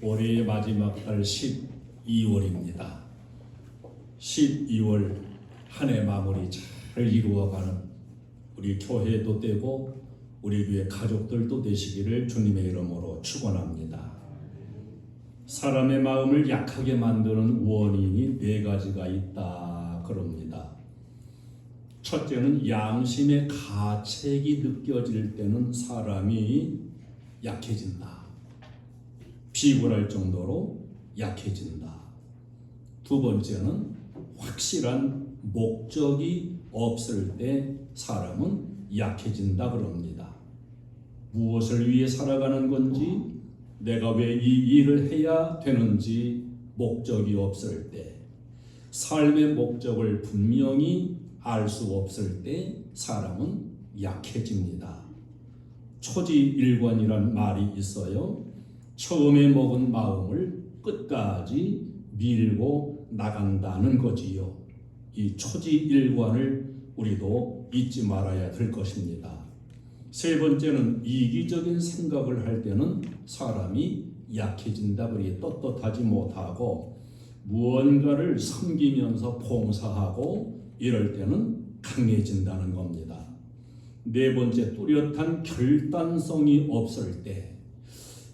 올해의 마지막 달 12월입니다. 12월 한 해 마무리 잘 이루어가는 우리 교회도 되고 우리 교회 가족들도 되시기를 주님의 이름으로 축원합니다. 사람의 마음을 약하게 만드는 원인이 네 가지가 있다 그럽니다. 첫째는 양심의 가책이 느껴질 때는 사람이 약해진다. 비굴할 정도로 약해진다. 두 번째는 확실한 목적이 없을 때 사람은 약해진다 그럽니다. 무엇을 위해 살아가는 건지, 내가 왜 이 일을 해야 되는지 목적이 없을 때, 삶의 목적을 분명히 알 수 없을 때 사람은 약해집니다. 초지일관이란 말이 있어요. 처음에 먹은 마음을 끝까지 밀고 나간다는 거지요. 이 초지일관을 우리도 잊지 말아야 될 것입니다. 세 번째는 이기적인 생각을 할 때는 사람이 약해진다. 그리 떳떳하지 못하고 무언가를 섬기면서 봉사하고 이럴 때는 강해진다는 겁니다. 네 번째, 뚜렷한 결단성이 없을 때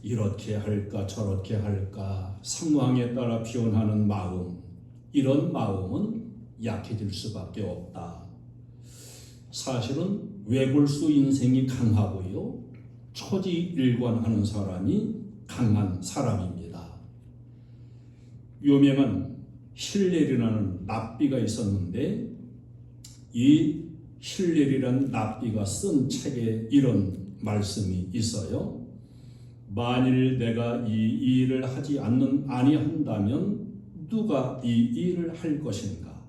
이렇게 할까 저렇게 할까 상황에 따라 변하는 마음, 이런 마음은 약해질 수밖에 없다. 사실은 외골수 인생이 강하고요, 초지일관하는 사람이 강한 사람입니다. 유명한 힐렐이라는 납비가 있었는데 이 힐렐이라는 납비가 쓴 책에 이런 말씀이 있어요. 만일 내가 이 일을 하지 아니한다면 누가 이 일을 할 것인가?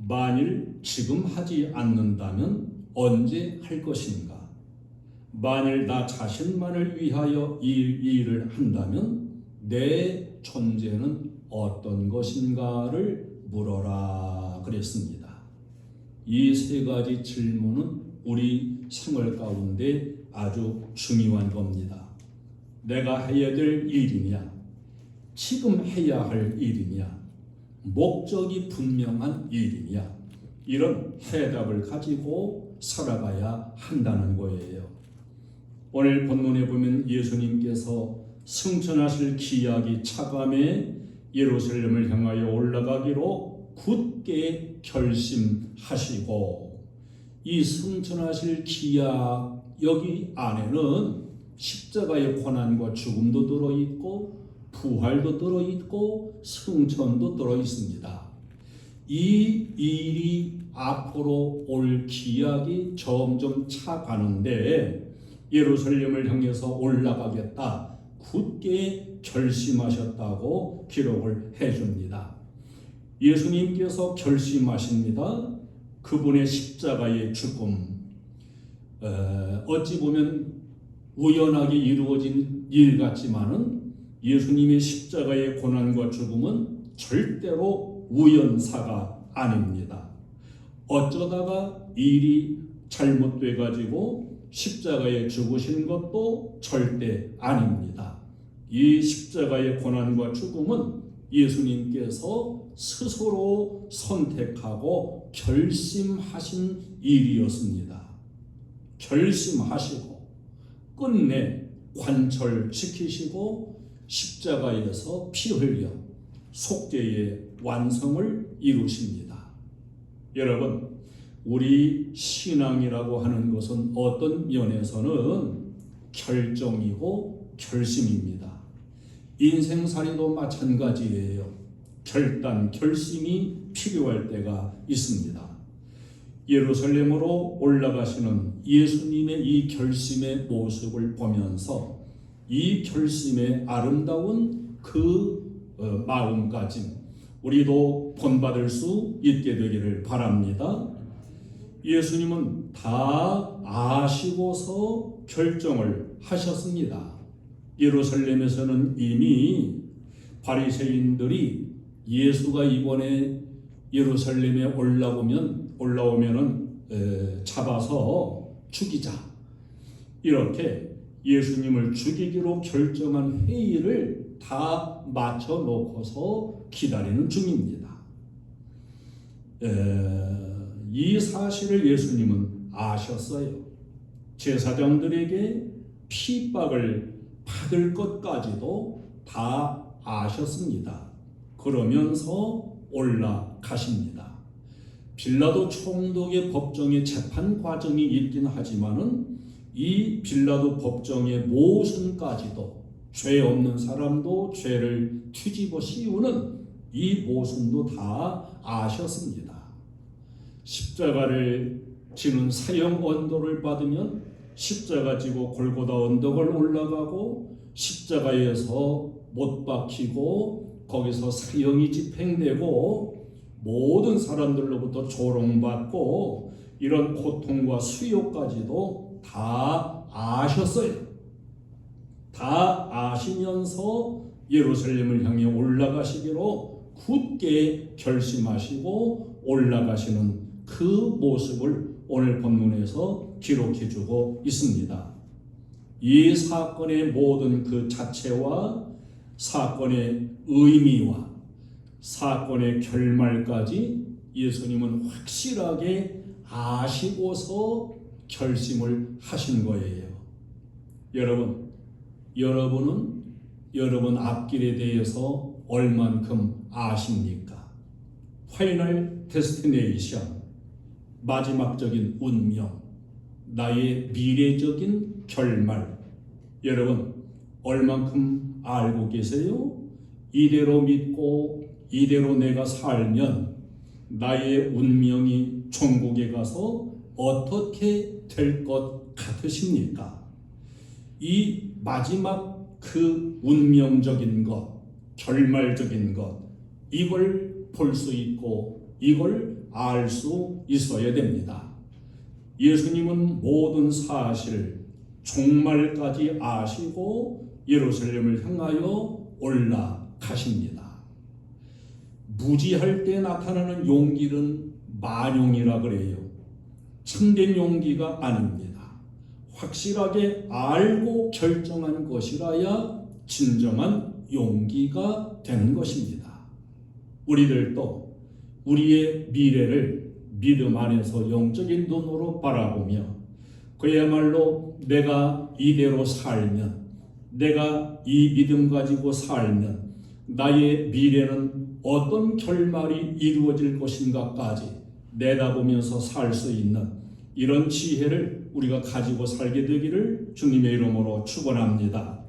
만일 지금 하지 않는다면 언제 할 것인가? 만일 나 자신만을 위하여 이 일을 한다면 내 존재는 어떤 것인가를 물어라 그랬습니다. 이 세 가지 질문은 우리 생활 가운데 아주 중요한 겁니다. 내가 해야 될 일이냐? 지금 해야 할 일이냐? 목적이 분명한 일이냐? 이런 해답을 가지고 살아가야 한다는 거예요. 오늘 본문에 보면 예수님께서 승천하실 기약이 차감해 예루살렘을 향하여 올라가기로 굳게 결심하시고, 이 승천하실 기약 여기 안에는 십자가의 고난과 죽음도 들어있고 부활도 들어있고 승천도 들어있습니다. 이 일이 앞으로 올 기약이 점점 차가는데 예루살렘을 향해서 올라가겠다 굳게 결심하셨다고 기록을 해줍니다. 예수님께서 결심하십니다. 그분의 십자가의 죽음, 어찌 보면 우연하게 이루어진 일 같지만은 예수님의 십자가의 고난과 죽음은 절대로 우연사가 아닙니다. 어쩌다가 일이 잘못돼 가지고 십자가에 죽으신 것도 절대 아닙니다. 이 십자가의 고난과 죽음은 예수님께서 스스로 선택하고 결심하신 일이었습니다. 결심하시고 끝내 관철시키시고 십자가에서 피 흘려 속죄의 완성을 이루십니다. 여러분, 우리 신앙이라고 하는 것은 어떤 면에서는 결정이고 결심입니다. 인생살이도 마찬가지예요. 결단, 결심이 필요할 때가 있습니다. 예루살렘으로 올라가시는 예수님의 이 결심의 모습을 보면서 이 결심의 아름다운 그 마음가짐 우리도 본받을 수 있게 되기를 바랍니다. 예수님은 다 아시고서 결정을 하셨습니다. 예루살렘에서는 이미 바리새인들이 예수가 이번에 예루살렘에 올라오면은 잡아서 죽이자, 이렇게 예수님을 죽이기로 결정한 회의를 다 마쳐 놓고서 기다리는 중입니다. 이 사실을 예수님은 아셨어요. 제사장들에게 핍박을 받을 것까지도 다 아셨습니다. 그러면서 올라가십니다. 빌라도 총독의 법정의 재판 과정이 있긴 하지만은 이 빌라도 법정의 모순까지도, 죄 없는 사람도 죄를 뒤집어 씌우는 이 모순도 다 아셨습니다. 십자가를 지는 사형 언도를 받으면 십자가 지고 골고다 언덕을 올라가고 십자가에서 못 박히고 거기서 사형이 집행되고 모든 사람들로부터 조롱받고 이런 고통과 수요까지도 다 아셨어요. 다 아시면서 예루살렘을 향해 올라가시기로 굳게 결심하시고 올라가시는 그 모습을 오늘 본문에서 기록해주고 있습니다. 이 사건의 모든 그 자체와 사건의 의미와 사건의 결말까지 예수님은 확실하게 아시고서 결심을 하신 거예요. 여러분은 여러분 앞길에 대해서 얼만큼 아십니까? 파이널 데스티네이션, 마지막적인 운명, 나의 미래적인 결말, 여러분 얼만큼 알고 계세요? 이대로 믿고 이대로 내가 살면 나의 운명이 천국에 가서 어떻게 될 것 같으십니까? 이 마지막 그 운명적인 것, 결말적인 것, 이걸 볼 수 있고 이걸 알 수 있어야 됩니다. 예수님은 모든 사실을 종말까지 아시고 예루살렘을 향하여 올라가십니다. 무지할 때 나타나는 용기는 만용이라 그래요. 참된 용기가 아닙니다. 확실하게 알고 결정한 것이라야 진정한 용기가 되는 것입니다. 우리들도 우리의 미래를 믿음 안에서 영적인 눈으로 바라보며 그야말로 내가 이대로 살면, 내가 이 믿음 가지고 살면 나의 미래는 어떤 결말이 이루어질 것인가까지 내다보면서 살 수 있는 이런 지혜를 우리가 가지고 살게 되기를 주님의 이름으로 축원합니다.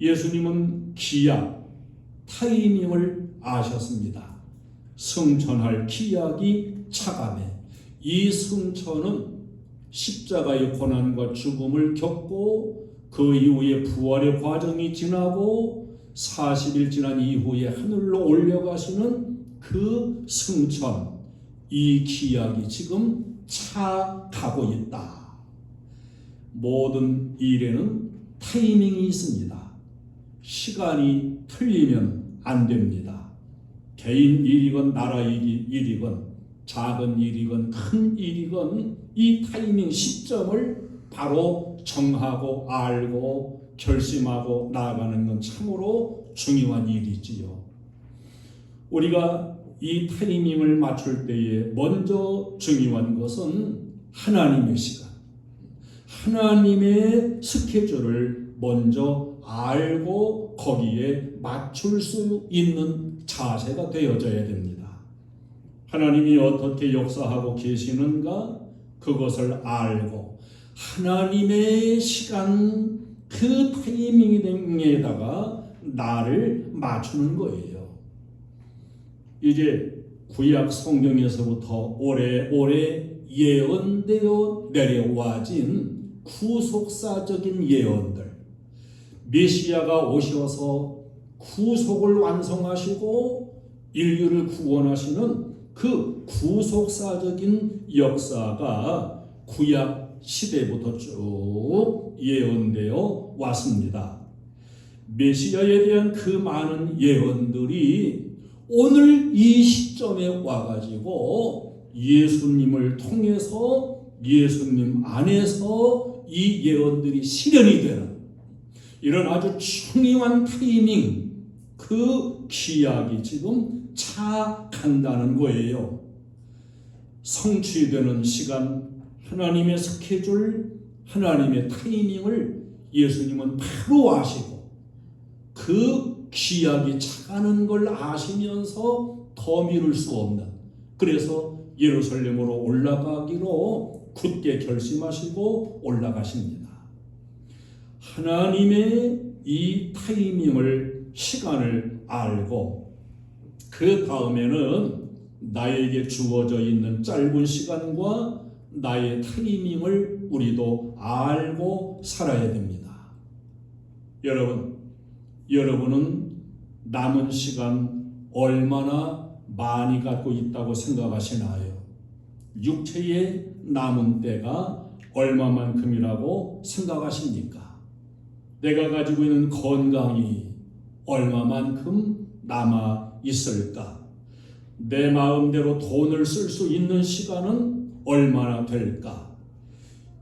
예수님은 기약, 타이밍을 아셨습니다. 승천할 기약이 차감해 이 승천은 십자가의 고난과 죽음을 겪고 그 이후에 부활의 과정이 지나고 40일 지난 이후에 하늘로 올려가시는 그 승천, 이 기약이 지금 차가고 있다. 모든 일에는 타이밍이 있습니다. 시간이 틀리면 안 됩니다. 개인 일이건 나라 일이건 작은 일이건 큰 일이건 이 타이밍 시점을 바로 정하고 알고 결심하고 나아가는 건 참으로 중요한 일이지요. 우리가 이 타이밍을 맞출 때에 먼저 중요한 것은 하나님의 시간, 하나님의 스케줄을 먼저 알고 거기에 맞출 수 있는 자세가 되어져야 됩니다. 하나님이 어떻게 역사하고 계시는가 그것을 알고 하나님의 시간 그 타이밍에다가 나를 맞추는 거예요. 이제 구약 성경에서부터 오래오래 예언되어 내려와진 구속사적인 예언들, 메시아가 오셔서 구속을 완성하시고 인류를 구원하시는 그 구속사적인 역사가 구약 시대부터 쭉 예언되어 왔습니다. 메시아에 대한 그 많은 예언들이 오늘 이 시점에 와가지고 예수님을 통해서 예수님 안에서 이 예언들이 실현이 되는 이런 아주 중요한 타이밍, 그 기약이 지금 차간다는 거예요. 성취되는 시간, 하나님의 스케줄, 하나님의 타이밍을 예수님은 바로 아시고 그 기약이 차가는 걸 아시면서 더 미룰 수 없는, 그래서 예루살렘으로 올라가기로 굳게 결심하시고 올라가십니다. 하나님의 이 타이밍을, 시간을 알고 그 다음에는 나에게 주어져 있는 짧은 시간과 나의 타이밍을 우리도 알고 살아야 됩니다. 여러분은 남은 시간 얼마나 많이 갖고 있다고 생각하시나요? 육체의 남은 때가 얼마만큼이라고 생각하십니까? 내가 가지고 있는 건강이 얼마만큼 남아 있을까? 내 마음대로 돈을 쓸 수 있는 시간은 얼마나 될까?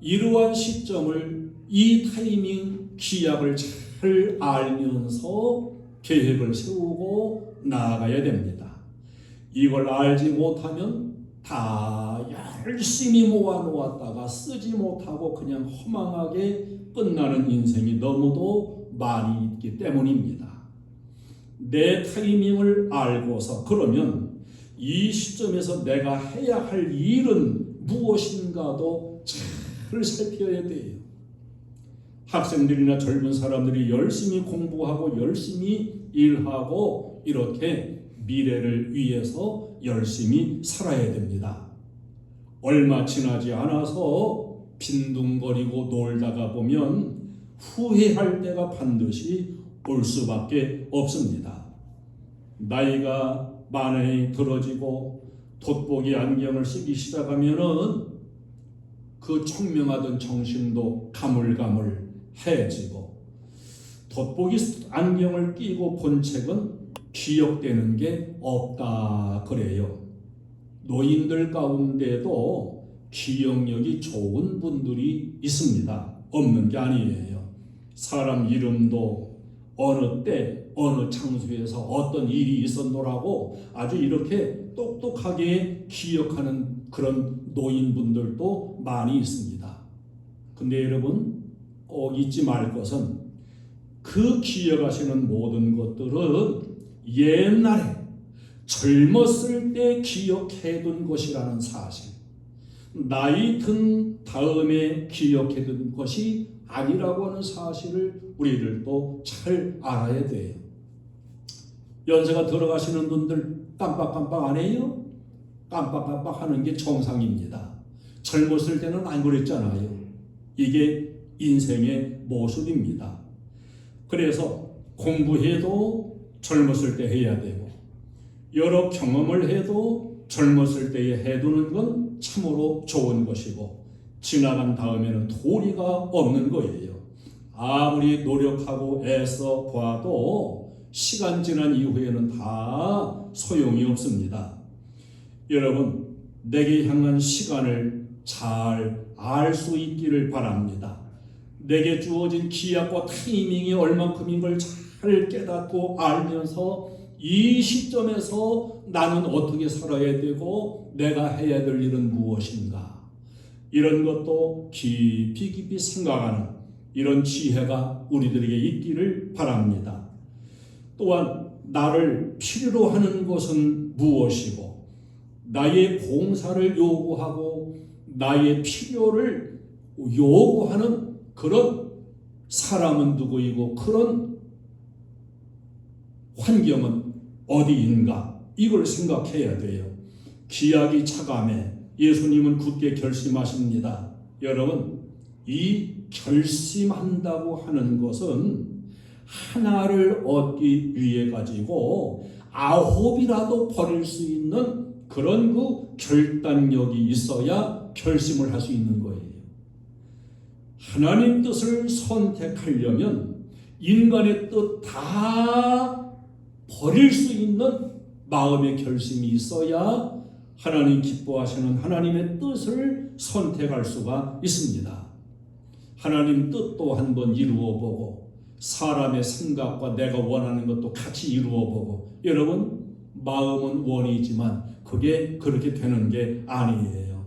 이러한 시점을, 이 타이밍 기약을 잘 알면서 계획을 세우고 나아가야 됩니다. 이걸 알지 못하면 다 열심히 모아놓았다가 쓰지 못하고 그냥 허망하게 끝나는 인생이 너무도 많이 있기 때문입니다. 내 타이밍을 알고서, 그러면 이 시점에서 내가 해야 할 일은 무엇인가도 잘 살펴야 돼요. 학생들이나 젊은 사람들이 열심히 공부하고 열심히 일하고 이렇게 미래를 위해서 열심히 살아야 됩니다. 얼마 지나지 않아서 빈둥거리고 놀다가 보면 후회할 때가 반드시 올 수밖에 없습니다. 나이가 많이 들어지고 돋보기 안경을 쓰기 시작하면은 그 청명하던 정신도 가물가물해지고, 돋보기 안경을 끼고 본 책은 기억되는 게 없다 그래요. 노인들 가운데도 기억력이 좋은 분들이 있습니다. 없는 게 아니에요. 사람 이름도 어느 때 어느 장소에서 어떤 일이 있었노라고 아주 이렇게 똑똑하게 기억하는 그런 노인분들도 많이 있습니다. 근데 여러분 꼭 잊지 말 것은, 그 기억하시는 모든 것들은 옛날에 젊었을 때 기억해둔 것이라는 사실, 나이 든 다음에 기억해둔 것이 아니라고 하는 사실을 우리들도 잘 알아야 돼요. 연세가 들어가시는 분들 깜빡깜빡 안 해요? 깜빡깜빡 하는 게 정상입니다. 젊었을 때는 안 그랬잖아요. 이게 인생의 모습입니다. 그래서 공부해도 젊었을 때 해야 되고, 여러 경험을 해도 젊었을 때에 해두는 건 참으로 좋은 것이고, 지나간 다음에는 도리가 없는 거예요. 아무리 노력하고 애써 봐도 시간 지난 이후에는 다 소용이 없습니다. 여러분, 내게 향한 시간을 잘 알 수 있기를 바랍니다. 내게 주어진 기약과 타이밍이 얼만큼인 걸 잘 깨닫고 알면서 이 시점에서 나는 어떻게 살아야 되고 내가 해야 될 일은 무엇인가, 이런 것도 깊이 생각하는 이런 지혜가 우리들에게 있기를 바랍니다. 또한 나를 필요로 하는 것은 무엇이고, 나의 봉사를 요구하고 나의 필요를 요구하는 그런 사람은 누구이고 그런 환경은 어디인가, 이걸 생각해야 돼요. 기약이 차감해 예수님은 굳게 결심하십니다. 여러분, 이 결심한다고 하는 것은 하나를 얻기 위해 가지고 9이라도 버릴 수 있는 그런 그 결단력이 있어야 결심을 할 수 있는 거예요. 하나님 뜻을 선택하려면 인간의 뜻 다 버릴 수 있는 마음의 결심이 있어야 하나님 기뻐하시는 하나님의 뜻을 선택할 수가 있습니다. 하나님 뜻도 한번 이루어 보고 사람의 생각과 내가 원하는 것도 같이 이루어보고, 여러분, 마음은 원이지만 그게 그렇게 되는 게 아니에요.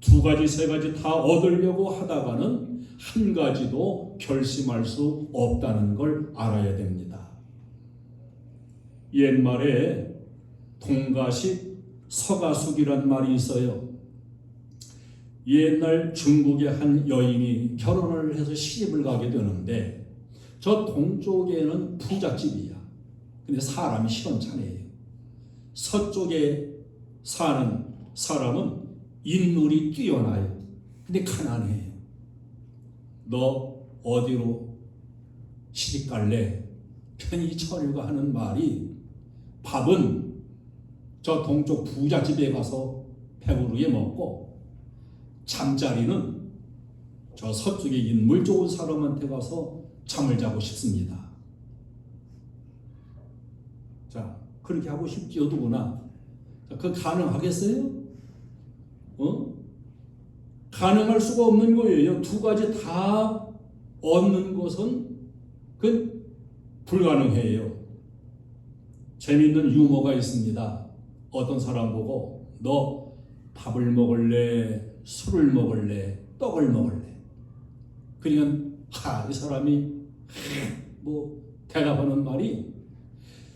두 가지, 세 가지 다 얻으려고 하다가는 한 가지도 결심할 수 없다는 걸 알아야 됩니다. 옛말에 동가식 서가숙이란 말이 있어요. 옛날 중국의 한 여인이 결혼을 해서 시집을 가게 되는데 저 동쪽에는 부잣집이야. 근데 사람이 시원찮아요. 서쪽에 사는 사람은 인물이 뛰어나요. 근데 가난해요. 너 어디로 시집 갈래? 편히 처녀가 하는 말이, 밥은 저 동쪽 부잣집에 가서 배부르게 먹고 잠자리는 저 서쪽에 인물 좋은 사람한테 가서 잠을 자고 싶습니다. 자, 그렇게 하고 싶지요, 누구나. 자, 그거 가능하겠어요? 가능할 수가 없는 거예요. 두 가지 다 얻는 것은 그 불가능해요. 재미있는 유머가 있습니다. 어떤 사람 보고 너 밥을 먹을래, 술을 먹을래, 떡을 먹을래? 그러니까 이 사람이 뭐 대답하는 말이,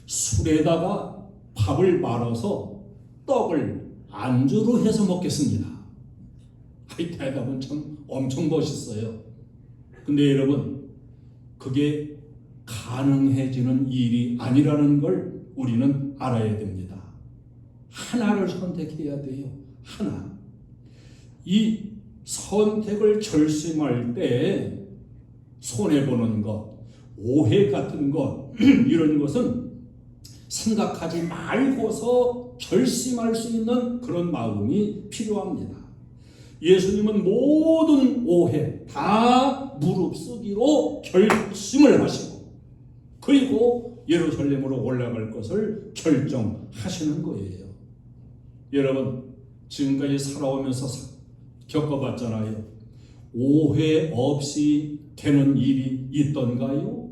술에다가 밥을 말아서 떡을 안주로 해서 먹겠습니다. 이 대답은 참 엄청 멋있어요. 근데 여러분, 그게 가능해지는 일이 아니라는 걸 우리는 알아야 됩니다. 하나를 선택해야 돼요. 하나. 이 선택을 결심할 때 손해보는 것, 오해 같은 것, 이런 것은 생각하지 말고서 결심할 수 있는 그런 마음이 필요합니다. 예수님은 모든 오해 다 무릅쓰기로 결심을 하시고, 그리고 예루살렘으로 올라갈 것을 결정하시는 거예요. 여러분, 지금까지 살아오면서 겪어봤잖아요. 오해 없이 되는 일이 있던가요?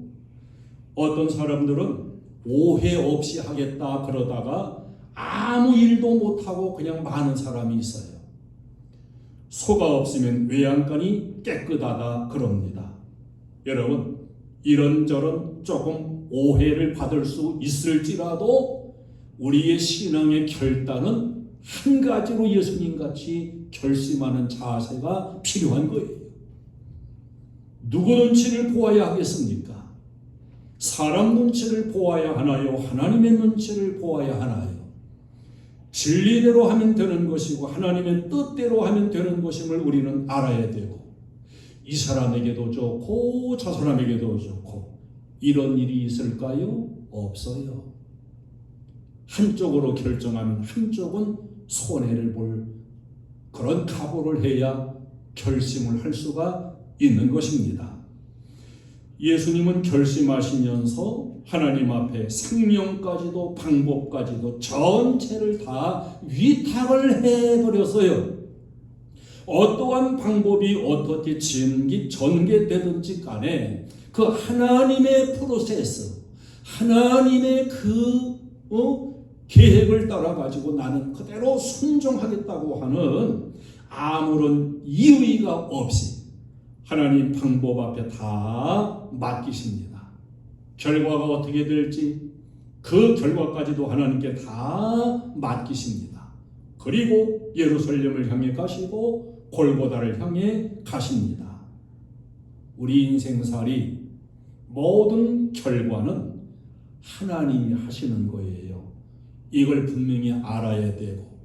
어떤 사람들은 오해 없이 하겠다 그러다가 아무 일도 못하고 그냥 마는 사람이 있어요. 소가 없으면 외양간이 깨끗하다 그럽니다. 여러분, 이런저런 조금 오해를 받을 수 있을지라도 우리의 신앙의 결단은 한 가지로 예수님같이 결심하는 자세가 필요한 거예요. 누구 눈치를 보아야 하겠습니까? 사람 눈치를 보아야 하나요? 하나님의 눈치를 보아야 하나요? 진리대로 하면 되는 것이고 하나님의 뜻대로 하면 되는 것임을 우리는 알아야 되고, 이 사람에게도 좋고 저 사람에게도 좋고 이런 일이 있을까요? 없어요. 한쪽으로 결정하면 한쪽은 손해를 볼 그런 각오를 해야 결심을 할 수가 있는 것입니다. 예수님은 결심하시면서 하나님 앞에 생명까지도 방법까지도 전체를 다 위탁을 해버렸어요. 어떠한 방법이 어떻게 전개되든지 간에 그 하나님의 프로세스, 하나님의 그 계획을 따라 가지고 나는 그대로 순종하겠다고 하는 아무런 이의가 없이 하나님 방법 앞에 다 맡기십니다. 결과가 어떻게 될지 그 결과까지도 하나님께 다 맡기십니다. 그리고 예루살렘을 향해 가시고 골고다를 향해 가십니다. 우리 인생살이 모든 결과는 하나님이 하시는 거예요. 이걸 분명히 알아야 되고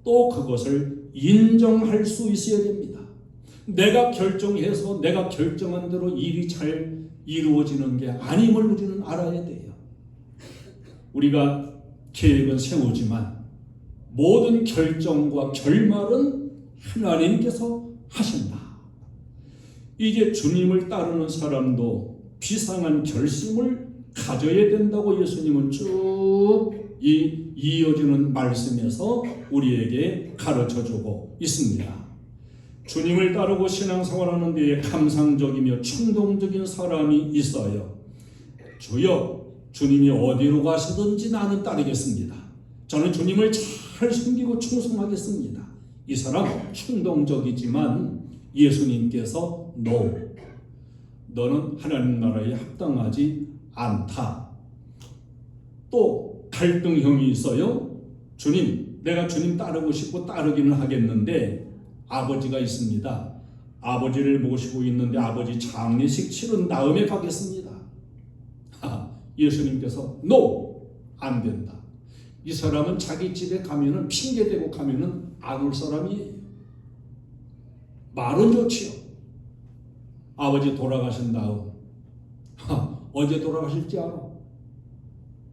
또 그것을 인정할 수 있어야 됩니다. 내가 결정해서 내가 결정한 대로 일이 잘 이루어지는 게 아님을 우리는 알아야 돼요. 우리가 계획은 세우지만 모든 결정과 결말은 하나님께서 하신다. 이제 주님을 따르는 사람도 비상한 결심을 가져야 된다고 예수님은 쭉 이어지는 말씀에서 우리에게 가르쳐주고 있습니다. 주님을 따르고 신앙생활하는 데에 감상적이며 충동적인 사람이 있어요. 주여, 주님이 어디로 가시든지 나는 따르겠습니다. 저는 주님을 잘 섬기고 충성하겠습니다. 이 사람 충동적이지만 예수님께서 No, 너는 하나님 나라에 합당하지 않다. 또 갈등형이 있어요. 주님, 내가 주님 따르고 싶고 따르기는 하겠는데 아버지가 있습니다. 아버지를 모시고 있는데 아버지 장례식 치른 다음에 가겠습니다. 예수님께서 No, 안 된다. 이 사람은 자기 집에 가면은 핑계대고 가면은 안 올 사람이에요. 말은 좋지요. 아버지 돌아가신 다음 어제 돌아가실지 알아.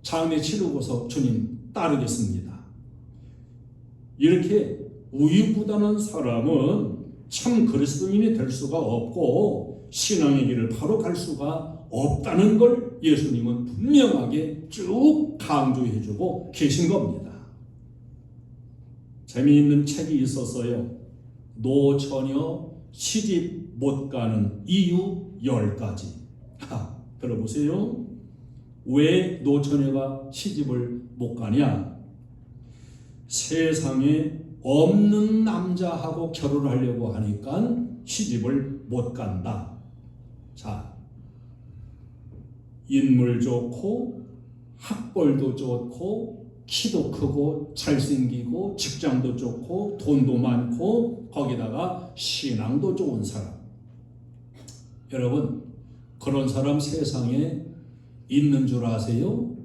장례 치르고서 주님 따르겠습니다. 이렇게 우유부단한 사람은 참 그리스도인이 될 수가 없고 신앙의 길을 바로 갈 수가 없다는 걸 예수님은 분명하게 쭉 강조해주고 계신 겁니다. 재미있는 책이 있었어요. 노처녀 시집 못 가는 이유 10가지. 들어보세요. 왜 노처녀가 시집을 못 가냐? 세상에 없는 남자하고 결혼하려고 하니까 시집을 못 간다. 자, 인물 좋고 학벌도 좋고 키도 크고 잘생기고 직장도 좋고 돈도 많고 거기다가 신앙도 좋은 사람. 여러분, 그런 사람 세상에 있는 줄 아세요?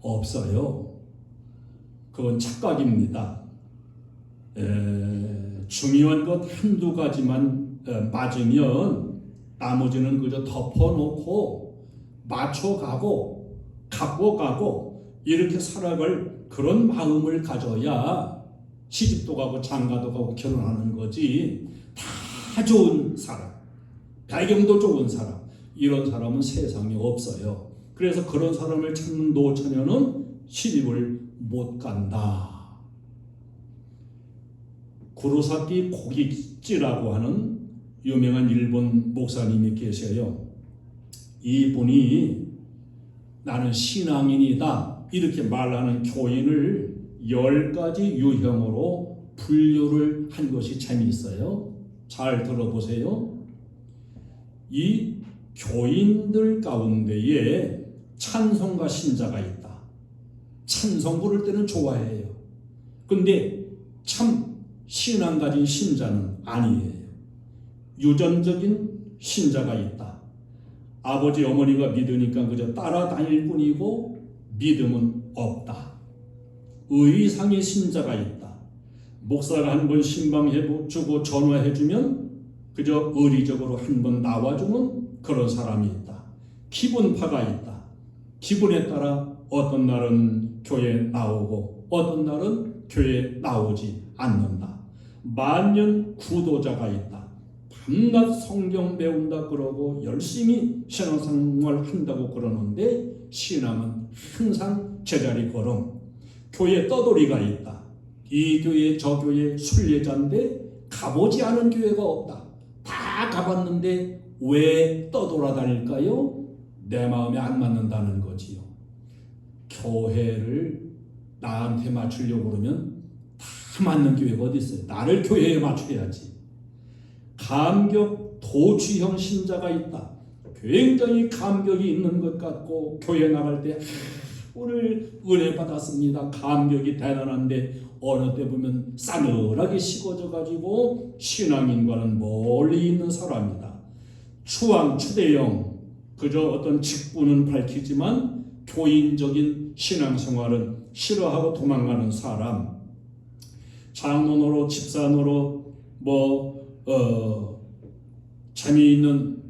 없어요. 그건 착각입니다. 중요한 것 한두 가지만 맞으면 나머지는 그저 덮어놓고 맞춰가고 갖고 가고 이렇게 살아갈 그런 마음을 가져야 시집도 가고 장가도 가고 결혼하는 거지. 다 좋은 사람, 배경도 좋은 사람, 이런 사람은 세상에 없어요. 그래서 그런 사람을 찾는 노처녀는 시집을 못 간다. 구로사키 고기치라고 하는 유명한 일본 목사님이 계셔요. 이분이 나는 신앙인이다 이렇게 말하는 교인을 10가지 유형으로 분류를 한 것이 재미있어요. 잘 들어보세요. 이 교인들 가운데에 찬송가 신자가 있다. 찬송 부를 때는 좋아해요. 근데 참 신앙 가진 신자는 아니에요. 유전적인 신자가 있다. 아버지 어머니가 믿으니까 그저 따라다닐 뿐이고 믿음은 없다. 의상의 신자가 있다. 목사가 한 번 신방해주고 전화해주면 그저 의리적으로 한 번 나와주는 그런 사람이 있다. 기분파가 있다. 기분에 따라 어떤 날은 교회에 나오고 어떤 날은 교회에 나오지 않는다. 만년 구도자가 있다. 밤낮 성경 배운다 그러고 열심히 신앙생활 한다고 그러는데 신앙은 항상 제자리 걸음. 교회 떠돌이가 있다. 이 교회 저 교회 순례자인데 가보지 않은 교회가 없다. 다 가봤는데 왜 떠돌아다닐까요? 내 마음에 안 맞는다는 거지요. 교회를 나한테 맞추려고 그러면 다 맞는 교회가 어디 있어요? 나를 교회에 맞춰야지. 감격 도취형 신자가 있다. 굉장히 감격이 있는 것 같고 교회 나갈 때 오늘 은혜 받았습니다. 감격이 대단한데 어느 때 보면 싸늘하게 식어져 가지고 신앙인과는 멀리 있는 사람이다. 추앙 추대형 그저 어떤 직분은 밝히지만 교인적인 신앙생활은 싫어하고 도망가는 사람. 장로 집사 노릇 재미있는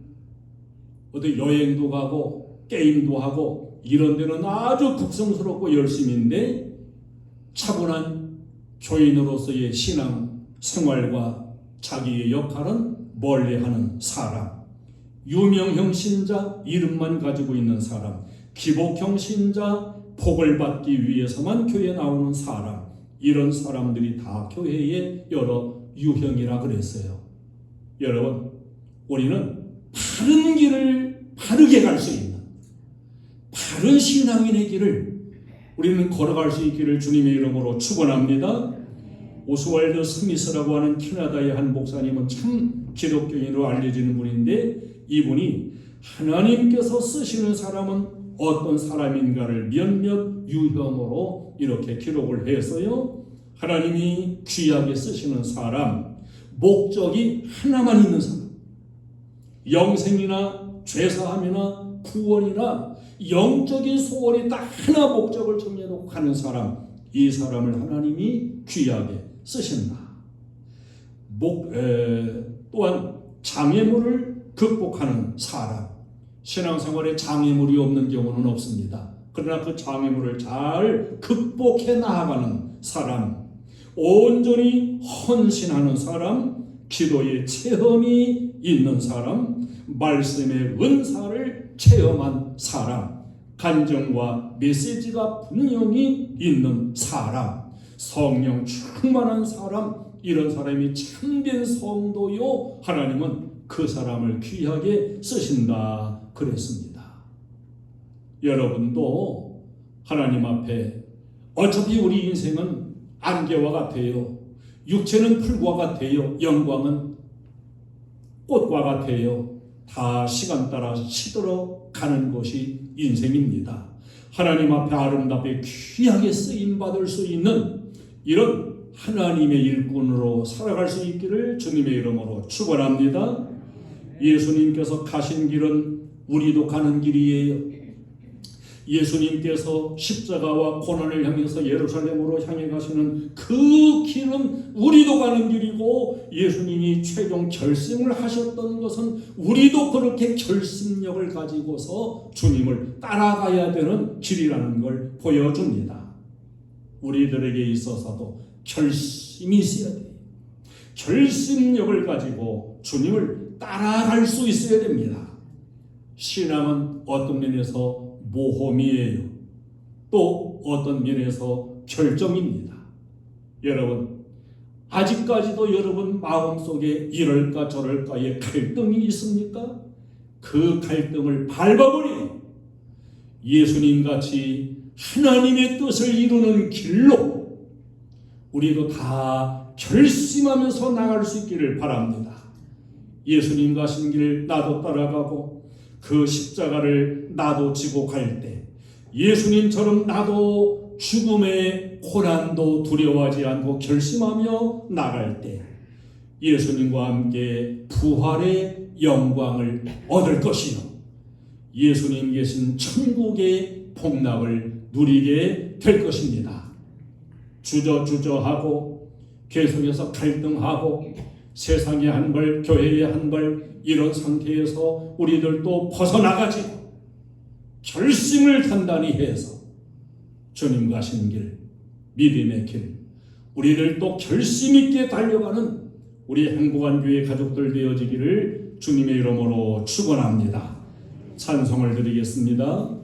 어디 여행도 가고 게임도 하고 이런 데는 아주 극성스럽고 열심인데 차분한 교인으로서의 신앙 생활과 자기의 역할은 멀리하는 사람. 유명형 신자 이름만 가지고 있는 사람. 기복형 신자 복을 받기 위해서만 교회에 나오는 사람. 이런 사람들이 다 교회의 여러 유형이라 그랬어요. 여러분, 우리는 바른 길을 바르게 갈 수 있는 신앙인의 길을 우리는 걸어갈 수 있기를 주님의 이름으로 축원합니다. 오스왈드 스미스라고 하는 캐나다의 한 목사님은 참 기독교인으로 알려지는 분인데, 이분이 하나님께서 쓰시는 사람은 어떤 사람인가를 몇몇 유형으로 이렇게 기록을 했어요. 하나님이 귀하게 쓰시는 사람, 목적이 하나만 있는 사람, 영생이나 죄사함이나 구원이나 영적인 소원이 딱 하나 목적을 정해놓고 가는 사람, 이 사람을 하나님이 귀하게 쓰신다. 또한 장애물을 극복하는 사람, 신앙생활에 장애물이 없는 경우는 없습니다. 그러나 그 장애물을 잘 극복해 나아가는 사람, 온전히 헌신하는 사람, 기도의 체험이 있는 사람, 말씀의 은사를 체험한 사람, 간증과 메시지가 분명히 있는 사람, 성령 충만한 사람, 이런 사람이 참된 성도요, 하나님은 그 사람을 귀하게 쓰신다 그랬습니다. 여러분도 하나님 앞에 어차피 우리 인생은 안개와 같아요. 육체는 풀과 같아요. 영광은 꽃과 같아요. 다 시간 따라 시들어 가는 것이 인생입니다. 하나님 앞에 아름답게 귀하게 쓰임받을 수 있는 이런 하나님의 일꾼으로 살아갈 수 있기를 주님의 이름으로 축원합니다. 예수님께서 가신 길은 우리도 가는 길이에요. 예수님께서 십자가와 고난을 향해서 예루살렘으로 향해 가시는 그 길은 우리도 가는 길이고, 예수님이 최종 결심을 하셨던 것은 우리도 그렇게 결심력을 가지고서 주님을 따라가야 되는 길이라는 걸 보여줍니다. 우리들에게 있어서도 결심이 있어야 돼요. 결심력을 가지고 주님을 따라갈 수 있어야 됩니다. 신앙은 어떤 면에서 모험이에요. 또 어떤 면에서 결정입니다. 여러분, 아직까지도 여러분 마음속에 이럴까 저럴까의 갈등이 있습니까? 그 갈등을 밟아버려 예수님같이 하나님의 뜻을 이루는 길로 우리도 다 결심하면서 나갈 수 있기를 바랍니다. 예수님 가신 길 나도 따라가고, 그 십자가를 나도 지고 갈 때 예수님처럼 나도 죽음의 고난도 두려워하지 않고 결심하며 나갈 때 예수님과 함께 부활의 영광을 얻을 것이요, 예수님 계신 천국의 복락을 누리게 될 것입니다. 주저하고 계속해서 갈등하고 세상의 한 벌, 교회의 한 벌, 이런 상태에서 우리들도 벗어나가지고 결심을 단단히 해서 주님 가시는 길, 믿음의 길, 우리들도 결심 있게 달려가는 우리 행복한 교회 가족들 되어지기를 주님의 이름으로 축원합니다. 찬송을 드리겠습니다.